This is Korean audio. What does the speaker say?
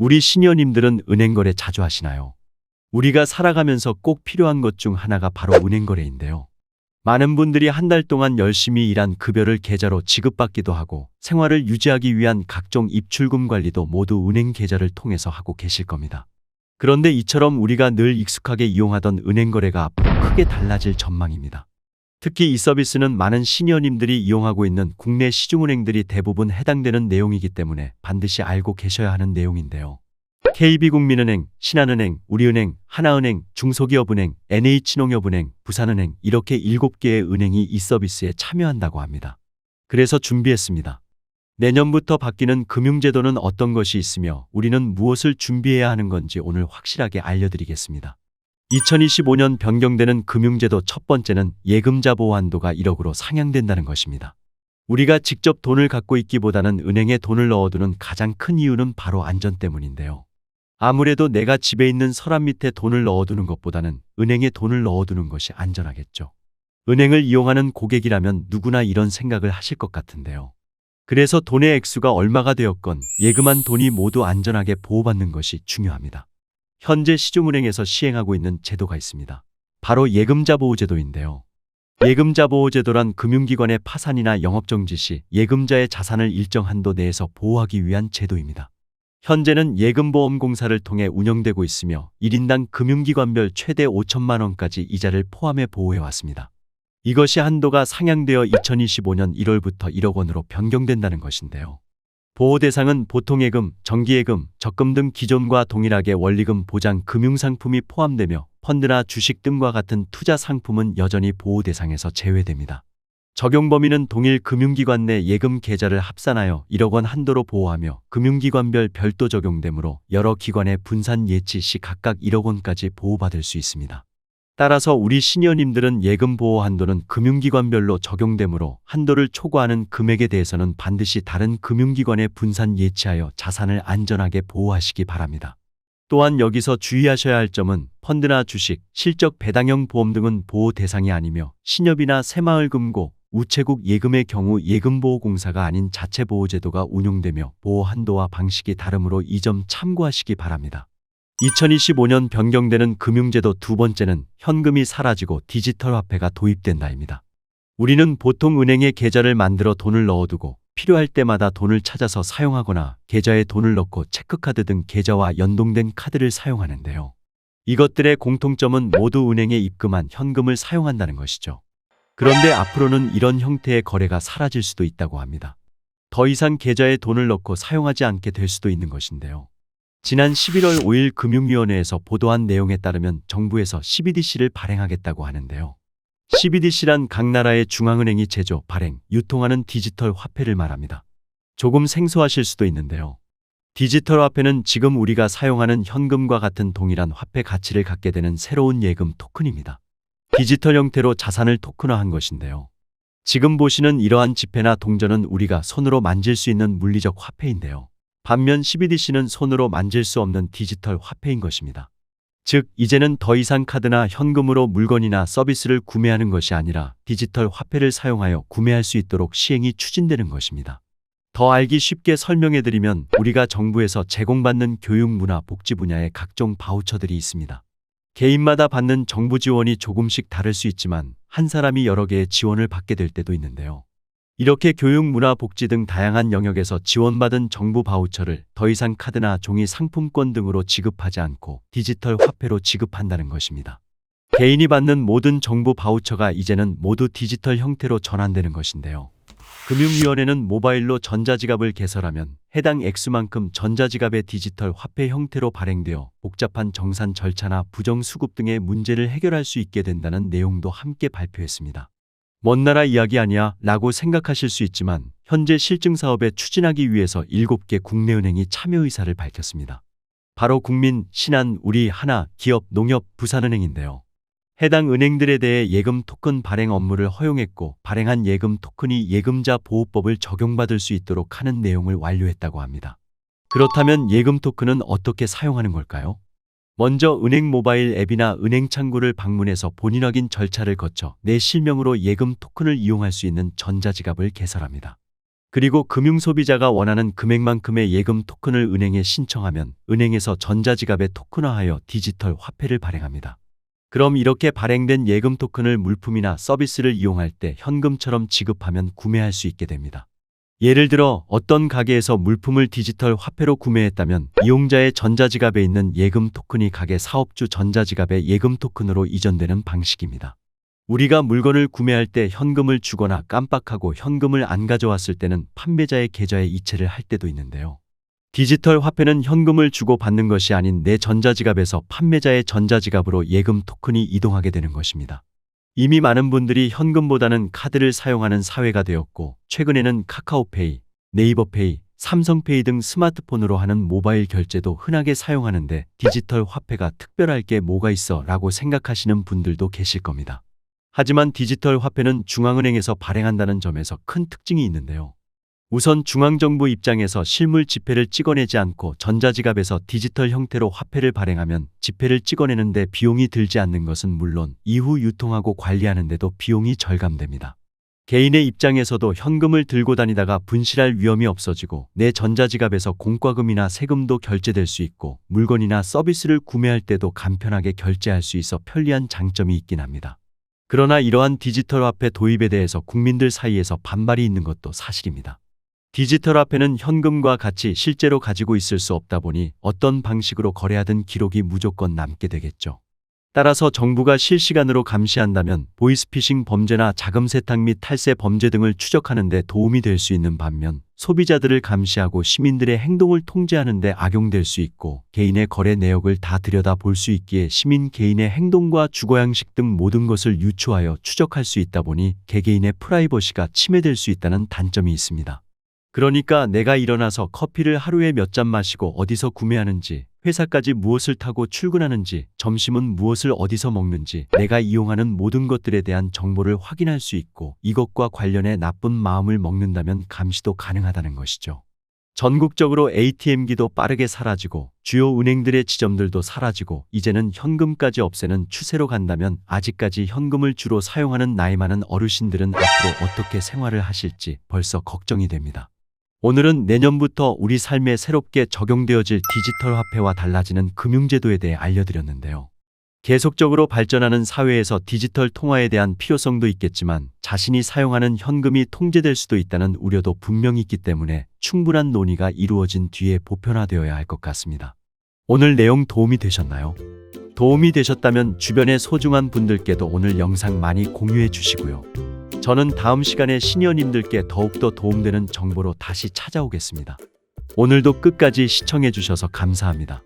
우리 시니어님들은 은행 거래 자주 하시나요? 우리가 살아가면서 꼭 필요한 것 중 하나가 바로 은행 거래인데요. 많은 분들이 한 달 동안 열심히 일한 급여를 계좌로 지급받기도 하고 생활을 유지하기 위한 각종 입출금 관리도 모두 은행 계좌를 통해서 하고 계실 겁니다. 그런데 이처럼 우리가 늘 익숙하게 이용하던 은행 거래가 앞으로 크게 달라질 전망입니다. 특히 이 서비스는 많은 시니어님들이 이용하고 있는 국내 시중은행들이 대부분 해당되는 내용이기 때문에 반드시 알고 계셔야 하는 내용인데요. KB국민은행, 신한은행, 우리은행, 하나은행, 중소기업은행, NH농협은행, 부산은행 이렇게 7개의 은행이 이 서비스에 참여한다고 합니다. 그래서 준비했습니다. 내년부터 바뀌는 금융제도는 어떤 것이 있으며 우리는 무엇을 준비해야 하는 건지 오늘 확실하게 알려드리겠습니다. 2025년 변경되는 금융제도 첫 번째는 예금자 보호 한도가 1억으로 상향된다는 것입니다. 우리가 직접 돈을 갖고 있기보다는 은행에 돈을 넣어두는 가장 큰 이유는 바로 안전 때문인데요. 아무래도 내가 집에 있는 서랍 밑에 돈을 넣어두는 것보다는 은행에 돈을 넣어두는 것이 안전하겠죠. 은행을 이용하는 고객이라면 누구나 이런 생각을 하실 것 같은데요. 그래서 돈의 액수가 얼마가 되었건 예금한 돈이 모두 안전하게 보호받는 것이 중요합니다. 현재 시중은행에서 시행하고 있는 제도가 있습니다. 바로 예금자 보호제도인데요. 예금자 보호제도란 금융기관의 파산이나 영업정지 시 예금자의 자산을 일정 한도 내에서 보호하기 위한 제도입니다. 현재는 예금보험공사를 통해 운영되고 있으며 1인당 금융기관별 최대 5천만 원까지 이자를 포함해 보호해왔습니다. 이것이 한도가 상향되어 2025년 1월부터 1억 원으로 변경된다는 것인데요. 보호 대상은 보통예금, 정기예금, 적금 등 기존과 동일하게 원리금 보장 금융상품이 포함되며 펀드나 주식 등과 같은 투자 상품은 여전히 보호 대상에서 제외됩니다. 적용 범위는 동일 금융기관 내 예금 계좌를 합산하여 1억 원 한도로 보호하며 금융기관별 별도 적용되므로 여러 기관의 분산 예치 시 각각 1억 원까지 보호받을 수 있습니다. 따라서 우리 시니어님들은 예금 보호 한도는 금융기관별로 적용되므로 한도를 초과하는 금액에 대해서는 반드시 다른 금융기관에 분산 예치하여 자산을 안전하게 보호하시기 바랍니다. 또한 여기서 주의하셔야 할 점은 펀드나 주식, 실적 배당형 보험 등은 보호 대상이 아니며 신협이나 새마을금고, 우체국 예금의 경우 예금보호공사가 아닌 자체보호제도가 운용되며 보호 한도와 방식이 다르므로 이 점 참고하시기 바랍니다. 2025년 변경되는 금융제도 두 번째는 현금이 사라지고 디지털 화폐가 도입된다입니다. 우리는 보통 은행에 계좌를 만들어 돈을 넣어두고 필요할 때마다 돈을 찾아서 사용하거나 계좌에 돈을 넣고 체크카드 등 계좌와 연동된 카드를 사용하는데요. 이것들의 공통점은 모두 은행에 입금한 현금을 사용한다는 것이죠. 그런데 앞으로는 이런 형태의 거래가 사라질 수도 있다고 합니다. 더 이상 계좌에 돈을 넣고 사용하지 않게 될 수도 있는 것인데요. 지난 11월 5일 금융위원회에서 보도한 내용에 따르면 정부에서 CBDC를 발행하겠다고 하는데요. CBDC란 각 나라의 중앙은행이 제조, 발행, 유통하는 디지털 화폐를 말합니다. 조금 생소하실 수도 있는데요. 디지털 화폐는 지금 우리가 사용하는 현금과 같은 동일한 화폐 가치를 갖게 되는 새로운 예금 토큰입니다. 디지털 형태로 자산을 토큰화한 것인데요. 지금 보시는 이러한 지폐나 동전은 우리가 손으로 만질 수 있는 물리적 화폐인데요. 반면 CBDC는 손으로 만질 수 없는 디지털 화폐인 것입니다. 즉, 이제는 더 이상 카드나 현금으로 물건이나 서비스를 구매하는 것이 아니라 디지털 화폐를 사용하여 구매할 수 있도록 시행이 추진되는 것입니다. 더 알기 쉽게 설명해드리면 우리가 정부에서 제공받는 교육, 문화, 복지 분야의 각종 바우처들이 있습니다. 개인마다 받는 정부 지원이 조금씩 다를 수 있지만 한 사람이 여러 개의 지원을 받게 될 때도 있는데요. 이렇게 교육, 문화, 복지 등 다양한 영역에서 지원받은 정부 바우처를 더 이상 카드나 종이 상품권 등으로 지급하지 않고 디지털 화폐로 지급한다는 것입니다. 개인이 받는 모든 정부 바우처가 이제는 모두 디지털 형태로 전환되는 것인데요. 금융위원회는 모바일로 전자지갑을 개설하면 해당 액수만큼 전자지갑의 디지털 화폐 형태로 발행되어 복잡한 정산 절차나 부정수급 등의 문제를 해결할 수 있게 된다는 내용도 함께 발표했습니다. 먼 나라 이야기 아니야 라고 생각하실 수 있지만 현재 실증 사업에 추진하기 위해서 7개 국내은행이 참여 의사를 밝혔습니다. 바로 국민, 신한, 우리, 하나, 기업, 농협, 부산은행인데요. 해당 은행들에 대해 예금 토큰 발행 업무를 허용했고 발행한 예금 토큰이 예금자 보호법을 적용받을 수 있도록 하는 내용을 완료했다고 합니다. 그렇다면 예금 토큰은 어떻게 사용하는 걸까요? 먼저 은행 모바일 앱이나 은행 창구를 방문해서 본인 확인 절차를 거쳐 내 실명으로 예금 토큰을 이용할 수 있는 전자지갑을 개설합니다. 그리고 금융소비자가 원하는 금액만큼의 예금 토큰을 은행에 신청하면 은행에서 전자지갑에 토큰화하여 디지털 화폐를 발행합니다. 그럼 이렇게 발행된 예금 토큰을 물품이나 서비스를 이용할 때 현금처럼 지급하면 구매할 수 있게 됩니다. 예를 들어 어떤 가게에서 물품을 디지털 화폐로 구매했다면 이용자의 전자지갑에 있는 예금 토큰이 가게 사업주 전자지갑의 예금 토큰으로 이전되는 방식입니다. 우리가 물건을 구매할 때 현금을 주거나 깜빡하고 현금을 안 가져왔을 때는 판매자의 계좌에 이체를 할 때도 있는데요. 디지털 화폐는 현금을 주고 받는 것이 아닌 내 전자지갑에서 판매자의 전자지갑으로 예금 토큰이 이동하게 되는 것입니다. 이미 많은 분들이 현금보다는 카드를 사용하는 사회가 되었고 최근에는 카카오페이, 네이버페이, 삼성페이 등 스마트폰으로 하는 모바일 결제도 흔하게 사용하는데 디지털 화폐가 특별할 게 뭐가 있어 라고 생각하시는 분들도 계실 겁니다. 하지만 디지털 화폐는 중앙은행에서 발행한다는 점에서 큰 특징이 있는데요. 우선 중앙정부 입장에서 실물 지폐를 찍어내지 않고 전자지갑에서 디지털 형태로 화폐를 발행하면 지폐를 찍어내는데 비용이 들지 않는 것은 물론 이후 유통하고 관리하는 데도 비용이 절감됩니다. 개인의 입장에서도 현금을 들고 다니다가 분실할 위험이 없어지고 내 전자지갑에서 공과금이나 세금도 결제될 수 있고 물건이나 서비스를 구매할 때도 간편하게 결제할 수 있어 편리한 장점이 있긴 합니다. 그러나 이러한 디지털 화폐 도입에 대해서 국민들 사이에서 반발이 있는 것도 사실입니다. 디지털 화폐는 현금과 같이 실제로 가지고 있을 수 없다 보니 어떤 방식으로 거래하든 기록이 무조건 남게 되겠죠. 따라서 정부가 실시간으로 감시한다면 보이스피싱 범죄나 자금 세탁 및 탈세 범죄 등을 추적하는 데 도움이 될 수 있는 반면 소비자들을 감시하고 시민들의 행동을 통제하는 데 악용될 수 있고 개인의 거래 내역을 다 들여다 볼 수 있기에 시민 개인의 행동과 주거양식 등 모든 것을 유추하여 추적할 수 있다 보니 개개인의 프라이버시가 침해될 수 있다는 단점이 있습니다. 그러니까 내가 일어나서 커피를 하루에 몇 잔 마시고 어디서 구매하는지, 회사까지 무엇을 타고 출근하는지, 점심은 무엇을 어디서 먹는지, 내가 이용하는 모든 것들에 대한 정보를 확인할 수 있고 이것과 관련해 나쁜 마음을 먹는다면 감시도 가능하다는 것이죠. 전국적으로 ATM기도 빠르게 사라지고 주요 은행들의 지점들도 사라지고 이제는 현금까지 없애는 추세로 간다면 아직까지 현금을 주로 사용하는 나이 많은 어르신들은 앞으로 어떻게 생활을 하실지 벌써 걱정이 됩니다. 오늘은 내년부터 우리 삶에 새롭게 적용되어질 디지털 화폐와 달라지는 금융제도에 대해 알려드렸는데요. 계속적으로 발전하는 사회에서 디지털 통화에 대한 필요성도 있겠지만 자신이 사용하는 현금이 통제될 수도 있다는 우려도 분명히 있기 때문에 충분한 논의가 이루어진 뒤에 보편화되어야 할 것 같습니다. 오늘 내용 도움이 되셨나요? 도움이 되셨다면 주변의 소중한 분들께도 오늘 영상 많이 공유해 주시고요. 저는 다음 시간에 시니어님들께 더욱더 도움되는 정보로 다시 찾아오겠습니다. 오늘도 끝까지 시청해 주셔서 감사합니다.